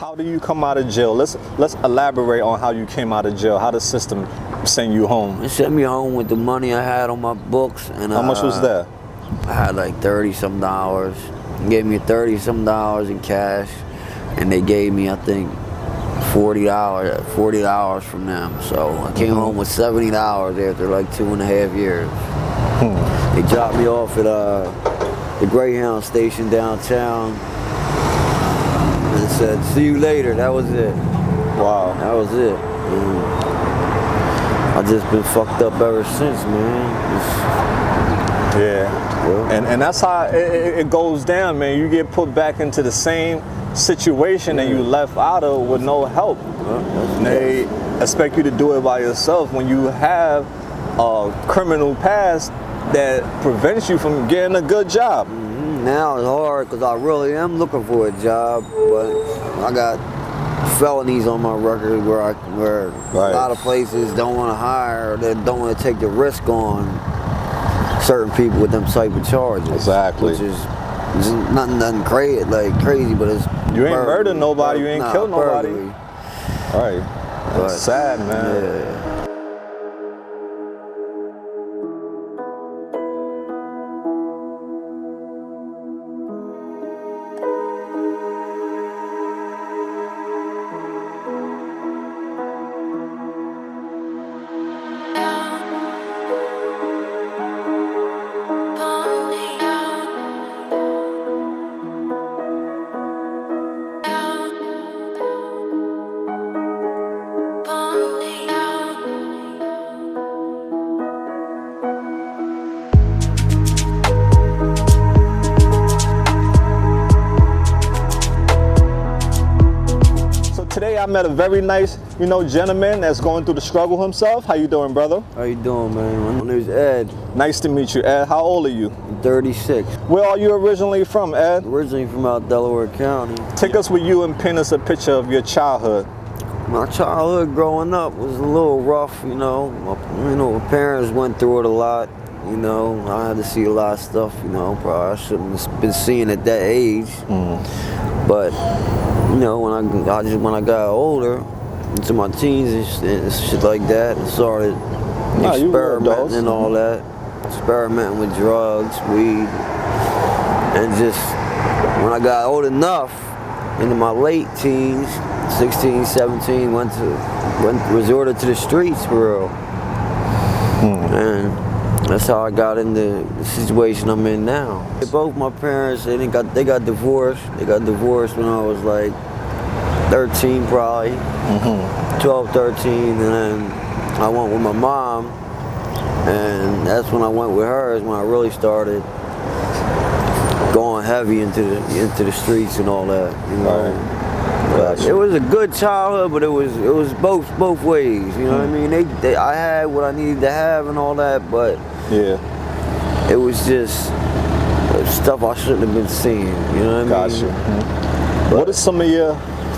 How do you come out of jail? Let's elaborate on how you came out of jail. How the system sent you home? It sent me home with the money I had on my books. And how much was that? I had like $30-some. Gave me $30-some in cash, and they gave me, I think, $40 from them. So I came home with $70 after like 2.5 years. They dropped me off at the Greyhound station downtown and said, "See you later." That was it. Wow. That was it. I just been fucked up ever since, man. Yeah. And that's how it goes down, man. You get put back into the same situation that you left out of with no help. They expect you to do it by yourself when you have a criminal past that prevents you from getting a good job. Now it's hard because I really am looking for a job, but I got felonies on my record where a lot of places don't want to hire, or they don't want to take the risk on certain people with them type of charges. Exactly. Which is nothing crazy, but it's you ain't murdered nobody, you ain't killed nobody. Burglary. Right. That's sad, man. Yeah. Today I met a very nice, gentleman that's going through the struggle himself. How you doing, brother? How you doing, man? My name's Ed. Nice to meet you, Ed. How old are you? I'm 36. Where are you originally from, Ed? Originally from out Delaware County. Take us with you and paint us a picture of your childhood. My childhood growing up was a little rough, My parents went through it a lot. I had to see a lot of stuff, probably I shouldn't have been seeing at that age. But when I got older, into my teens and shit like that, and started experimenting and all that, experimenting with drugs, weed, and just when I got old enough, into my late teens, 16, 17, resorted to the streets for real, and that's how I got into the situation I'm in now. Both my parents, they got divorced. They got divorced when I was like 13 probably, 12, 13, and then I went with my mom, and that's when I went with her, is when I really started going heavy into the streets and all that, But it was a good childhood, but it was both ways, what I mean? I had what I needed to have and all that, but it was just stuff I shouldn't have been seeing, what I mean? What are some of your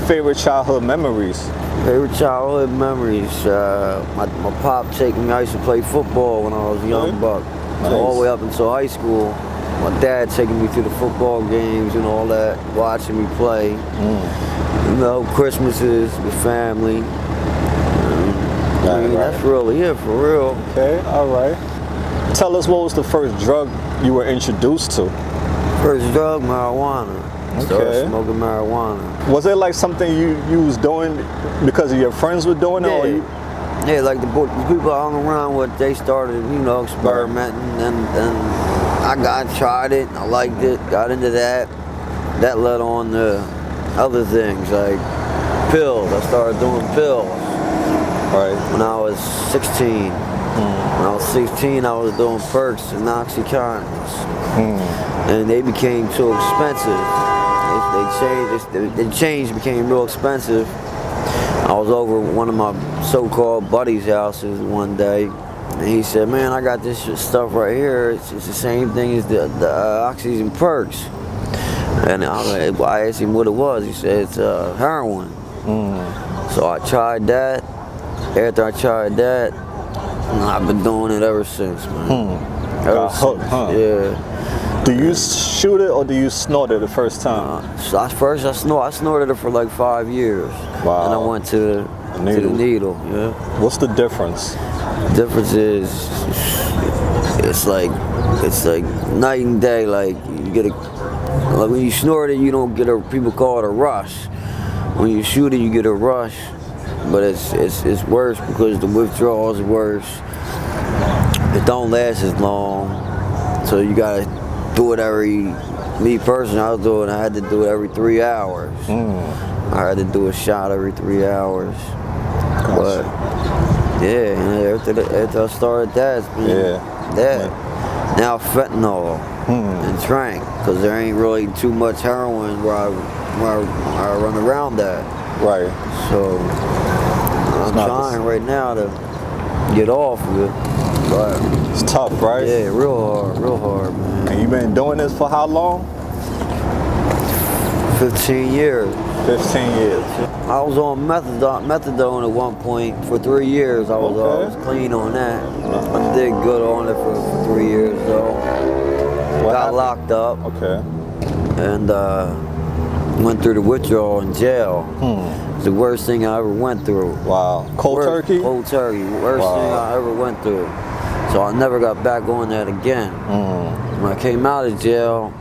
favorite childhood memories? Favorite childhood memories, my pop taking me. I used to play football when I was a young buck, so all the way up until high school. My dad taking me to the football games and all that, watching me play. Christmases with family. That's really it, for real. Okay, all right. Tell us, what was the first drug you were introduced to? First drug, marijuana. Started smoking marijuana. Was it like something you was doing because of your friends were doing it? Yeah. Or you? Yeah, like the people I hung around with, they started, experimenting, and I tried it, I liked it, got into that. That led on to other things, like pills. I started doing pills when I was 16. When I was 16, I was doing perks and oxycontins, and they became too expensive. The change became real expensive. I was over at one of my so-called buddies' houses one day, and he said, "Man, I got this stuff right here. It's the same thing as the oxys and perks." And I asked him what it was. He said, "It's heroin." So I tried that. After I tried that, I've been doing it ever since, man. Ever since. Hooked, huh? Yeah. Do you shoot it or do you snort it the first time? So I snorted it for like 5 years. Wow. And I went to the needle. Yeah. What's the difference? The difference is it's like night and day. Like you get like when you snort it, you don't get people call it a rush. When you shoot it, you get a rush, but it's worse because the withdrawal is worse. It don't last as long, so you gotta do it me personally, I had to do it every 3 hours. I had to do a shot every 3 hours. Gotcha. But yeah, after I started that, it's been that. Now fentanyl and trank, because there ain't really too much heroin where I run around at. Right. So I'm trying right now to get off of it. But it's tough, right? Yeah, real hard, man. And you've been doing this for how long? 15 years. 15 years. I was on methadone at one point for 3 years. I was clean on that. I did good on it for 3 years though. Got locked up. Okay. And went through the withdrawal in jail. It's the worst thing I ever went through. Wow. Cold turkey? Cold turkey. Worst thing I ever went through. So I never got back on that again. When I came out of jail,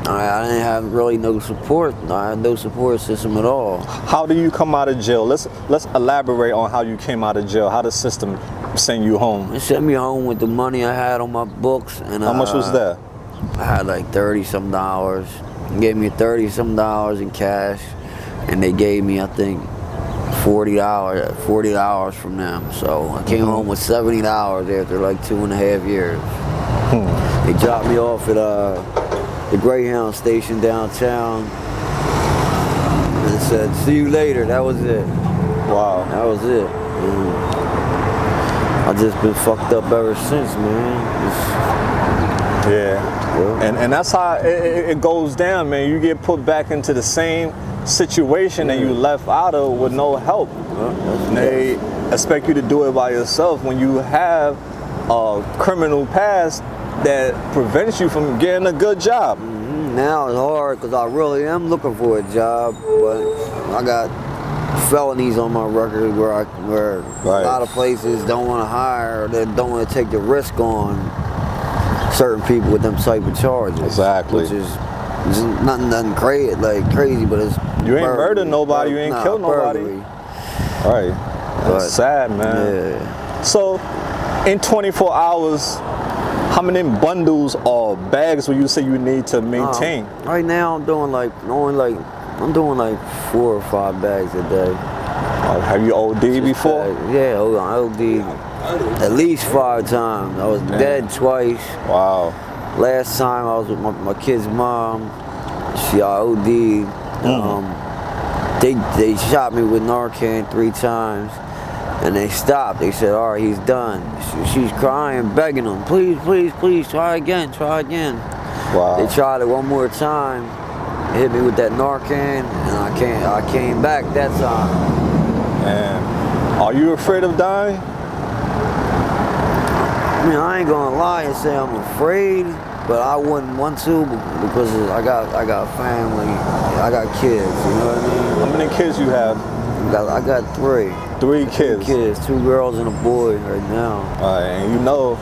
I didn't have really no support. I had no support system at all. How do you come out of jail? Let's elaborate on how you came out of jail. How the system sent you home? It sent me home with the money I had on my books. And how much was that? I had like $30-some. They gave me $30-some in cash, and they gave me, I think, $40 from them. So I came home with $70 after like 2.5 years. They dropped me off at the Greyhound station downtown and said, "See you later." That was it. Wow. That was it. I just been fucked up ever since, man. Yeah. And that's how it goes down, man. You get put back into the same situation that you left out of with no help. They expect you to do it by yourself when you have a criminal past that prevents you from getting a good job. Now it's hard because I really am looking for a job, but I got felonies on my record where a lot of places don't want to hire, or they don't want to take the risk on certain people with them type of charges. Exactly. Which is nothing crazy, but it's you ain't murdered nobody, you ain't killed nobody. Right. That's sad, man. Yeah. So, in 24 hours, how many bundles or bags would you say you need to maintain? Right now, I'm doing like 4 or 5 bags a day. Have you OD'd before? Yeah, I OD'd at least 5 times. I was dead twice. Wow. Last time I was with my kid's mom. She OD'd. They shot me with Narcan 3 times, and they stopped. They said, "All right, he's done." She's crying, begging them, "Please, please, please, try again, try again." Wow. They tried it one more time, hit me with that Narcan, and I came back that time. Man, are you afraid of dying? I mean, I ain't gonna lie and say I'm afraid, but I wouldn't want to because I got family, I got kids. You know what I mean? How many kids you have? I got 3. 3 kids. 3 kids, 2 girls and a boy right now. And you know,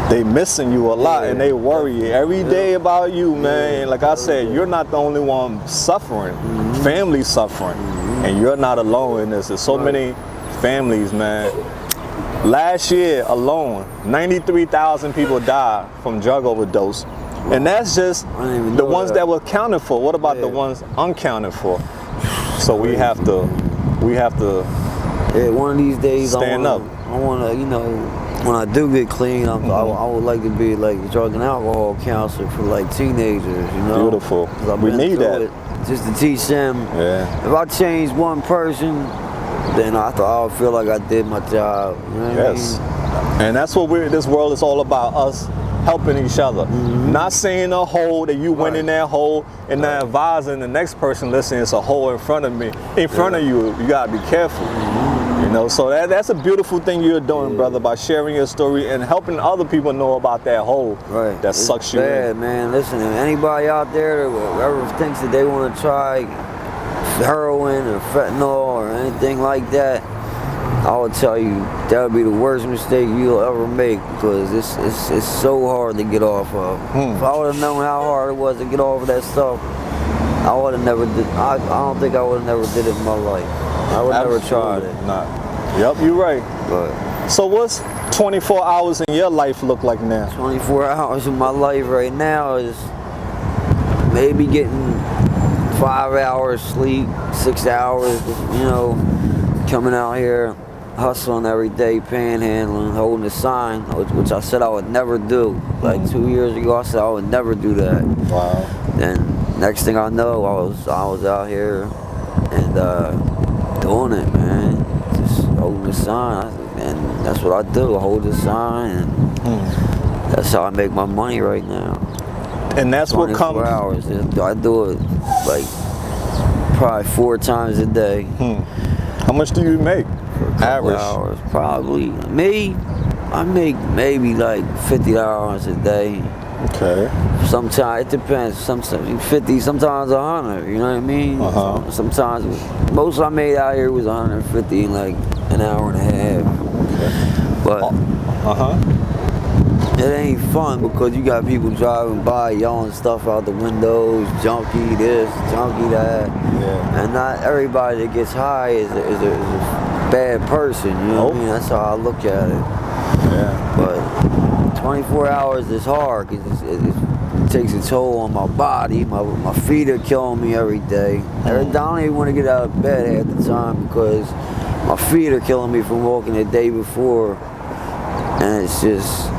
they missing you a lot, and they worry every day about you, man. Like I said, you're not the only one suffering. Families suffering, and you're not alone in this. There's so many families, man. Last year alone, 93,000 people died from drug overdose. And that's just the ones that were accounted for. What about the ones unaccounted for? So we have to one of these days stand up. I want to, you know, when I do get clean, I would like to be like a drug and alcohol counselor for like teenagers, you know. Beautiful. We need that. Just to teach them. Yeah. If I change one person, then I feel like I did my job. You know what I mean? And that's what this world is all about, us helping each other. Not seeing a hole that you went in that hole and not advising the next person, listen, it's a hole in front of me. In front of you, you gotta be careful. You know, so that's a beautiful thing you're doing, brother, by sharing your story and helping other people know about that hole that It's sucks you bad, in. man. Listen, if anybody out there that ever thinks that they want to try heroin or fentanyl or anything like that, I would tell you that would be the worst mistake you'll ever make, because it's so hard to get off of. If I would have known how hard it was to get off of that stuff, I would have never did. I don't think I would have never did it in my life. I would never tried it. Nah. Yep, you're right. But So what's 24 hours in your life look like now? 24 hours of my life right now is maybe getting 5 hours sleep, 6 hours, you know, coming out here, hustling every day, panhandling, holding a sign, which I said I would never do. Like 2 years ago, I said I would never do that. Wow. And next thing I know, I was out here and doing it, man. Just holding a sign, and that's what I do. I hold a sign, and that's how I make my money right now. And that's what 24 comes. hours. I do it like probably 4 times a day. How much do you make? Average. Hours. Probably me. I make maybe like $50 a day. Okay. Sometimes it depends. Sometimes 50, sometimes 100. You know what I mean? Sometimes most I made out here was 150 in like an hour and a half. But it ain't fun because you got people driving by yelling stuff out the windows, junkie this, junkie that. Yeah. And not everybody that gets high is a bad person, you know what I mean? That's how I look at it. Yeah. But 24 hours is hard because it takes a toll on my body. My feet are killing me every day. I don't even want to get out of bed half the time because my feet are killing me from walking the day before. And it's just,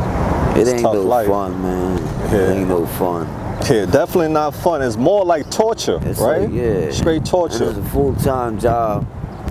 it ain't no fun, man. It ain't no fun. Yeah, definitely not fun. It's more like torture, It's right? Like, Straight torture. And it's a full-time job.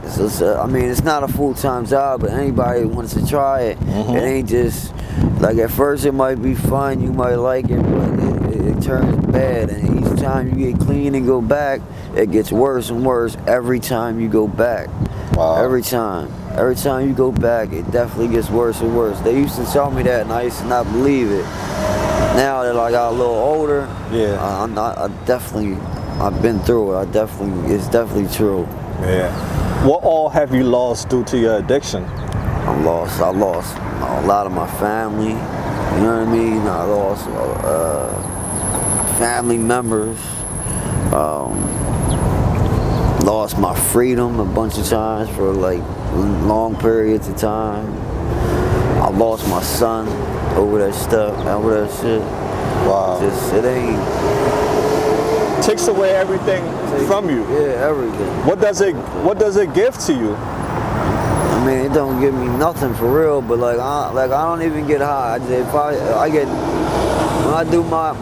I mean, it's not a full-time job, but anybody who wants to try it, it ain't just, like at first it might be fun, you might like it, but it turns bad. And each time you get clean and go back, it gets worse and worse every time you go back. Wow. Every time. Every time you go back, it definitely gets worse and worse. They used to tell me that, and I used to not believe it. Now that I got a little older, I've been through it. It's definitely true. Yeah. What all have you lost due to your addiction? I lost a lot of my family. You know what I mean? I lost family members. Lost my freedom a bunch of times for like long periods of time. I lost my son over that stuff, over that shit. Wow. It ain't. Takes away everything from you. Yeah, everything. What does it give to you? I mean, it don't give me nothing for real, but like I don't even get high. When I do my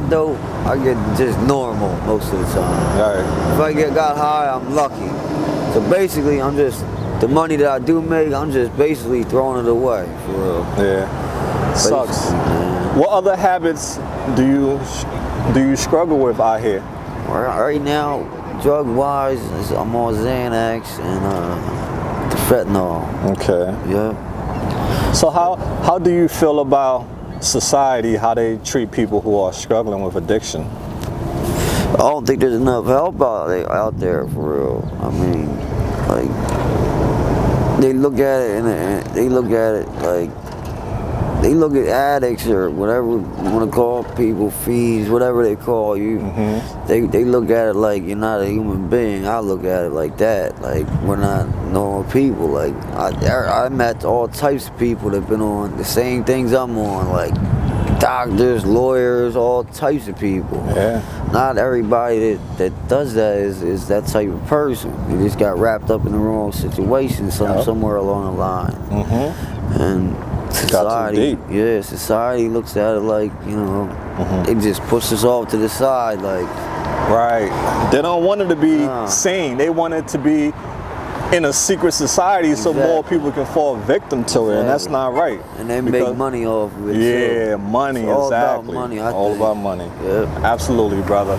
dope, I get just normal most of the time. Right. If I got high, I'm lucky. So basically, the money that I do make, I'm just basically throwing it away, for real. Yeah. Sucks. Man. What other habits do you struggle with out here? Right now, drug-wise, I'm on Xanax and the fentanyl. Okay. Yeah. So how do you feel about society, how they treat people who are struggling with addiction? I don't think there's enough help out there, for real. I mean, like, they look at it and they look at it like, they look at addicts or whatever you want to call people, fiends, whatever they call you. They look at it like you're not a human being. I look at it like that, like we're not normal people. Like I met all types of people that've been on the same things I'm on, like doctors, lawyers, all types of people. Yeah. Not everybody that does that is that type of person. They just got wrapped up in the wrong situation somewhere along the line. And society looks at it like, you know, they just push us off to the side, like. Right. They don't want it to be seen. They want it to be in a secret society so more people can fall victim to it, and that's not right. And they make money off of it. Yeah, money, it's all exactly. About money, all about money. Yeah. Absolutely, brother.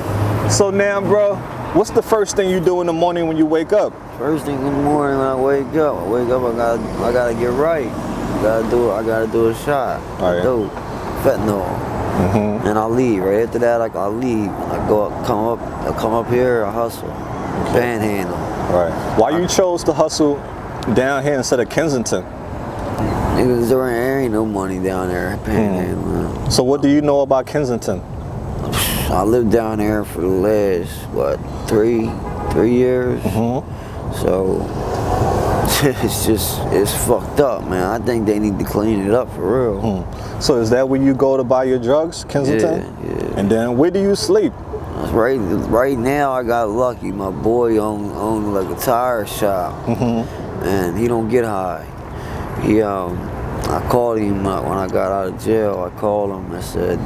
So now, bro, what's the first thing you do in the morning when you wake up? First thing in the morning when I wake up, I gotta get right. I gotta do a shot. Right. Dope, fentanyl. And I'll leave. Right after that, I'll leave. I come up here, I hustle, panhandle. Right. Why you chose to hustle down here instead of Kensington? Niggas, there ain't no money down there, panhandle. So what do you know about Kensington? I lived down there for the last, 3 years. So it's fucked up, man. I think they need to clean it up for real. So is that where you go to buy your drugs, Kensington? Yeah. And then where do you sleep? Right now, I got lucky. My boy owned like a tire shop, and he don't get high. I called him when I got out of jail. I called him. I said,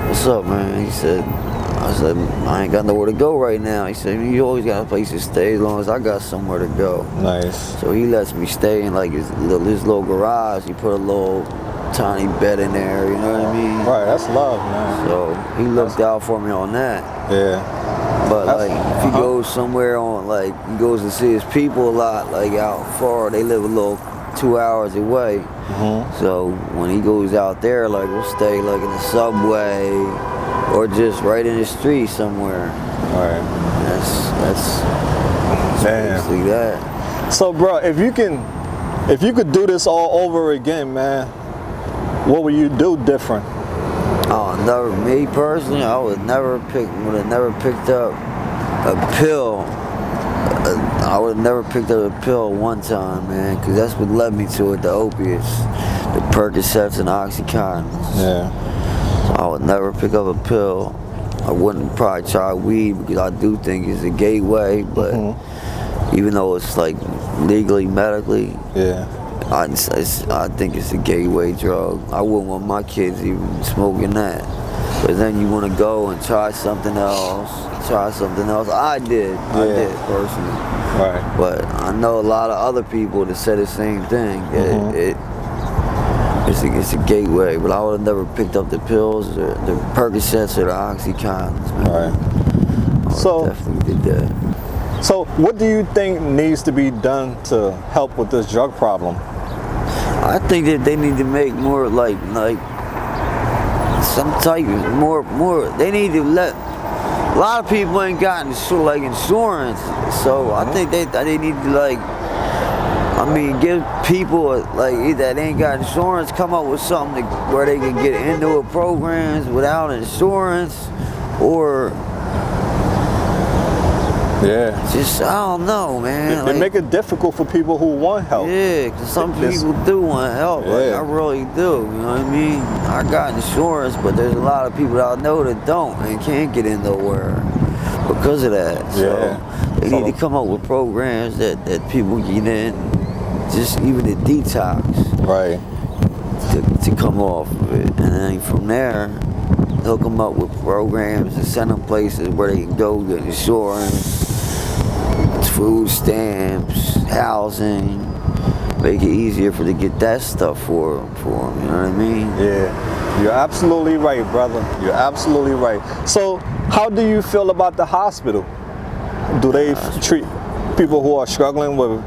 what's up, man? I said, I ain't got nowhere to go right now. He said, you always got a place to stay as long as I got somewhere to go. Nice. So he lets me stay in like his little garage. He put a little tiny bed in there, you know what I mean? Right, that's love, man. So he looked out for me on that. Yeah. But like, if he goes somewhere he goes to see his people a lot, like out far, they live a little 2 hours away. So when he goes out there, like we'll stay like in the subway or just right in the street somewhere. Right. That's basically that. So, bro, if you could do this all over again, man, what would you do different? Me personally, I would have never picked up a pill. I would have never picked up a pill one time, man, because that's what led me to it, the opiates, the Percocets and Oxycontins. Yeah. So I would never pick up a pill. I wouldn't probably try weed because I do think it's a gateway, but even though it's like legally, medically, I think it's a gateway drug. I wouldn't want my kids even smoking that. But then you want to go and try something else. I did personally. Right. But I know a lot of other people that say the same thing. It's a gateway. But I would have never picked up the pills, or the Percocets, or the Oxycontins. Man. Right. So definitely did that. So what do you think needs to be done to help with this drug problem? I think that they need to make more like some type of more. They need to let. A lot of people ain't got insurance, so I think they need to give people that ain't got insurance, come up with something where they can get into programs without insurance, or just I don't know, man. They make it difficult for people who want help. Yeah, because some people do want help. Like, I really do. You know what I mean? I got insurance, but there's a lot of people that I know that don't and can't get in nowhere because of that. So they need to come up with programs that people get in, just even the detox, right? To come off of it, and then from there, they'll come up with programs and send them places where they can go get insurance, food stamps, housing, make it easier to get that stuff for them, you know what I mean? Yeah, you're absolutely right, brother. You're absolutely right. So, how do you feel about the hospital? Do they treat people who are struggling with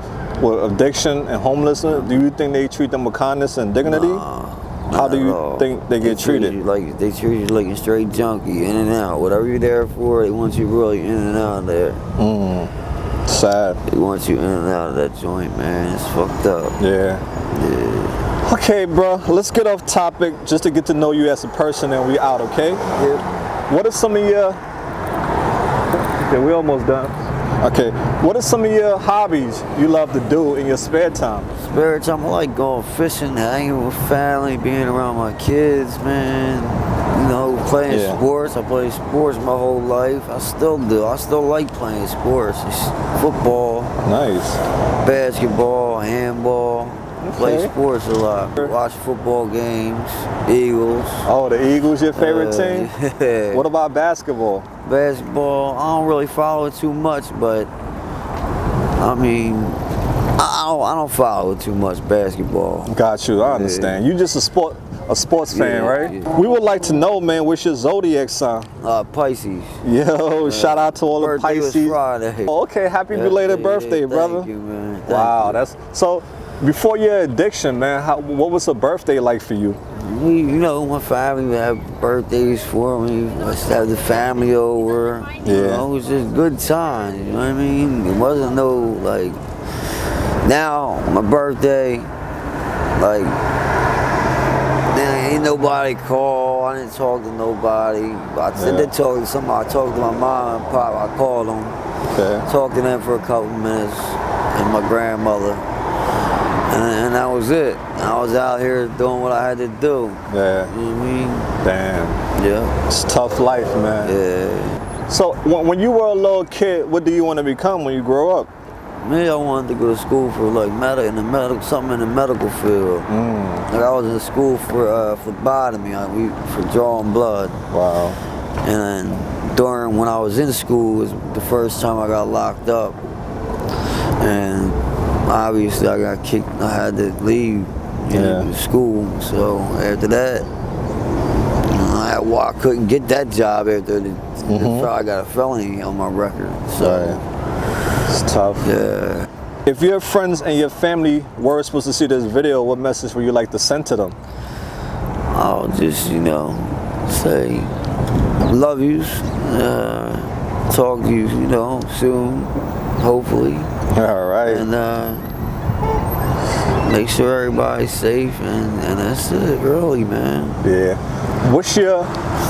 addiction and homelessness? Do you think they treat them with kindness and dignity? How do you think they get treated? They treat you like a straight junkie, in and out. Whatever you're there for, they want you really in and out of there. Sad. They want you in and out of that joint, man. It's fucked up. Yeah. Okay, bro. Let's get off topic just to get to know you as a person, and we out. Okay. Yeah. What are some of your? Yeah, we almost done. Okay. What are some of your hobbies you love to do in your spare time? Spare time, I like going fishing, hanging with family, being around my kids, man. You know, playing sports. I played sports my whole life. I still do. I still like playing sports. It's football. Nice. Basketball, handball. Play sports a lot. Watch football games. Eagles. Oh, the Eagles your favorite team? Yeah. What about basketball? Basketball, I don't really follow it too much, but I mean, I don't follow it too much, basketball. Got you. I understand. You just a a sports fan, Yeah, right? yeah. We would like to know, man, what's your zodiac sign? Pisces. Yo, shout out to all the Birthday was Pisces. Friday. Oh, okay, happy belated birthday, brother. Thank you, man. Thank Wow, you. that's so. Before your addiction, man, what was a birthday like for you? You know, my family would have birthdays for me. Let's have the family over. You Yeah. know, it was just good times. You know what I mean? It wasn't no like. Now my birthday, like, man, ain't nobody call. I didn't talk to nobody. I said to talk to somebody. I talked to my mom and pop. I called them. Okay. Talked to them for a couple minutes, and my grandmother. And that was it. I was out here doing what I had to do. Yeah. You know what I mean? Damn. Yeah. It's tough life, man. Yeah. So when you were a little kid, what do you want to become when you grow up? Me, I wanted to go to school for like something in the medical field. Like I was in school for phlebotomy, for drawing blood. Wow. And then when I was in school was the first time I got locked up. And obviously I got kicked. I had to leave school. So after that, I couldn't get that job after I got a felony on my record. So it's tough. yeah. If your friends and your family were supposed to see this video, what message would you like to send to them? I'll just, say love yous. Talk to you, soon, hopefully. All right. And make sure everybody's safe, and that's it, really, man. Yeah. What's your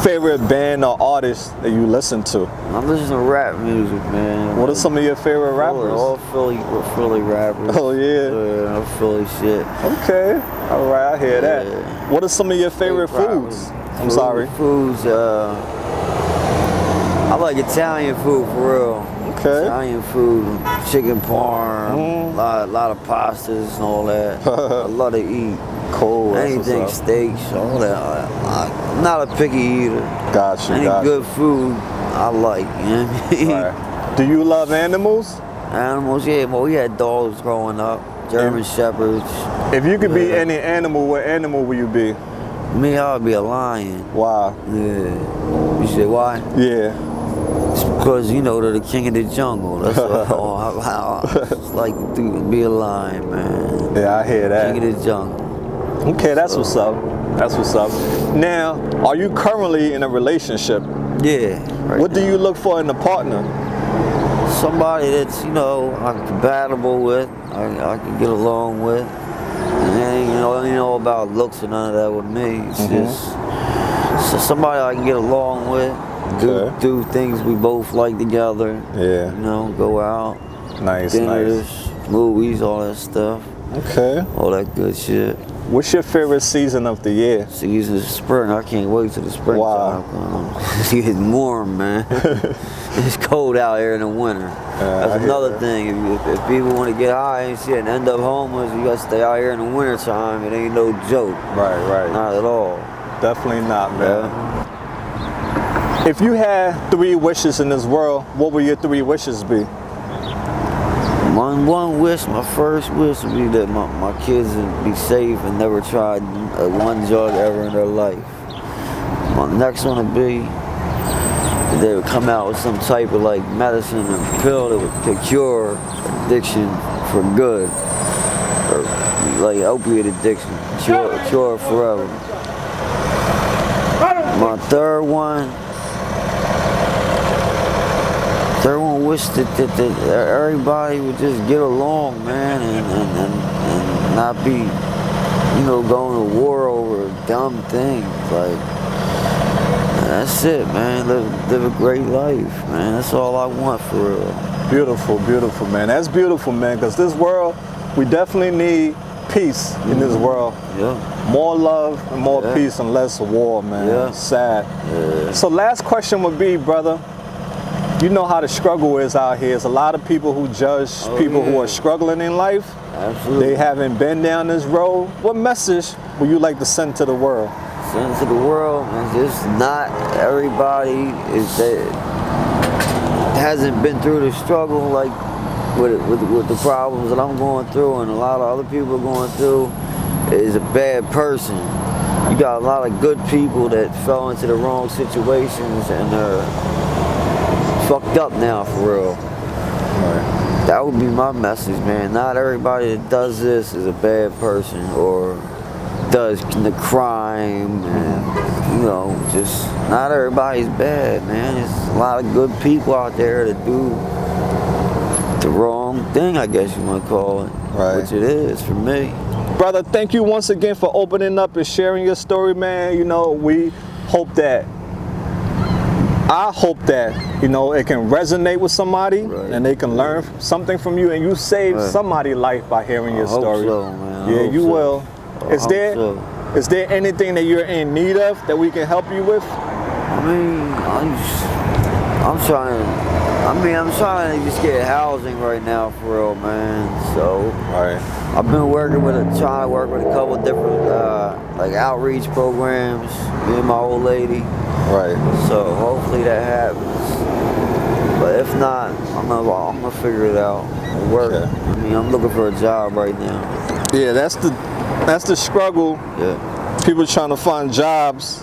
favorite band or artist that you listen to? I'm listening to rap music, man. What are some of your favorite rappers? All Philly rappers. Oh, yeah. Yeah, Philly shit. Okay. All right, I hear that. Yeah. What are some of your favorite foods? I'm sorry. Foods, I like Italian food, for real. Okay. Italian food, chicken parm, a lot of pastas and all that. I love to eat. Cool. That's Anything, what's up. steaks, all that. I'm not a picky eater. Got you. Any good food, I like. You know what I mean? Right. Do you love animals? Animals, yeah. Well, we had dogs growing up, German shepherds. If you could be any animal, what animal would you be? Me, I would be a lion. Why? Yeah. You say why? Yeah. It's because, they're the king of the jungle. That's all I like to do, be a lion, man. Yeah, I hear that. King of the jungle. Okay, that's what's up. That's what's up. Now, are you currently in a relationship? Yeah. Right What do now. you look for in a partner? Somebody that's, I'm compatible with, I can get along with. And ain't about looks or none of that with me. It's just somebody I can get along with. Do things we both like together. Yeah. Go out. Nice, Dinners, nice. movies, all that stuff. Okay. All that good shit. What's your favorite season of the year? Season of spring. I can't wait till the spring Wow. time. It's getting warm, man. It's cold out here in the winter. That's another thing. If people want to get high and shit and end up homeless, you got to stay out here in the winter time. It ain't no joke. Right. Not at all. Definitely not, man. Yeah. If you had 3 wishes in this world, what would your 3 wishes be? One wish, my first wish would be that my kids would be safe and never tried one drug ever in their life. My next one would be that they would come out with some type of like medicine and pill that could cure addiction for good. Or like opiate addiction, cure forever. My third one wish that everybody would just get along, man, and not be, going to war over dumb things. Like, that's it, man. Live a great life, man. That's all I want for real. Beautiful, beautiful, man. That's beautiful, man, because this world, we definitely need peace in this world. Yeah. More love and more peace and less war, man. Yeah. Sad. Yeah. So last question would be, brother, you know how the struggle is out here. There's a lot of people who judge people who are struggling in life. Absolutely. They haven't been down this road. What message would you like to send to the world? Send to the world, man. Just not everybody hasn't been through the struggle like with the problems that I'm going through and a lot of other people are going through is a bad person. you got a lot of good people that fell into the wrong situations and are fucked up now for real. Right. That would be my message, man. Not everybody that does this is a bad person or does the crime, and you know, just not everybody's bad, man. There's a lot of good people out there that do the wrong thing, I guess you want to call it, Right. which it is for me. Brother, thank you once again for opening up and sharing your story, man. You know, I hope that, you know, it can resonate with somebody, Right. and they can learn something from you, and you saved Right. somebody's life by hearing your I hope story. so, man. I Yeah, hope you so. will. I Is hope there so. is there anything that you're in need of that we can help you with? I mean, I'm trying to just get housing right now for real, man. So Right. I've been trying to work with a couple different like outreach programs, me and my old lady. Right. So hopefully that happens. But if not, I'm gonna figure it out. Work. Okay. I mean, I'm looking for a job right now. Yeah, that's the struggle. Yeah. People trying to find jobs.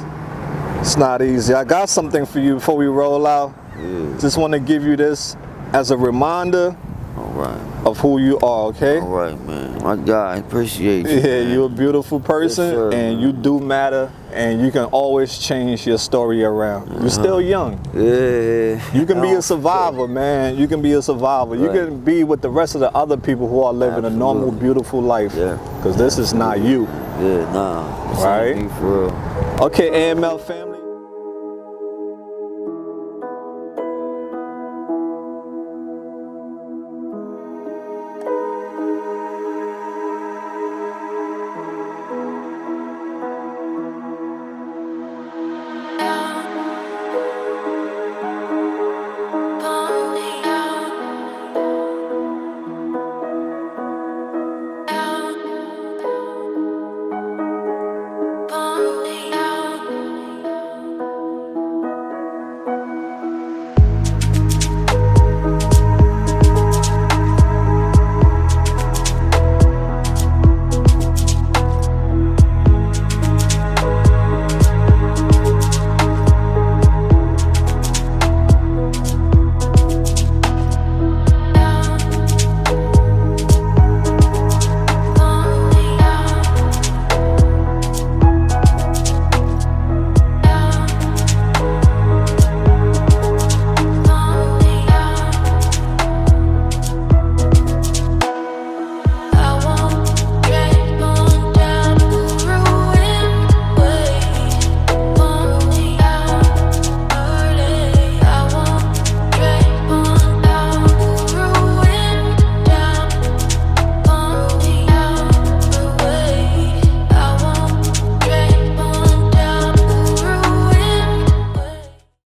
It's not easy. I got something for you before we roll out. Yeah. Just want to give you this as a reminder All right. of who you are, okay? All right, man. My guy, appreciate you. Yeah, man. you're a beautiful person, Yes, sir, and man. you do matter, and you can always change your story around. You're still young. Yeah. You can be Oh, a survivor, man. You can be a survivor. You Right. can be with the rest of the other people who are living a normal, Absolutely. beautiful life. Yeah. Because this is not you. Yeah, nah. This ain't Right. me for real. Okay, AML family.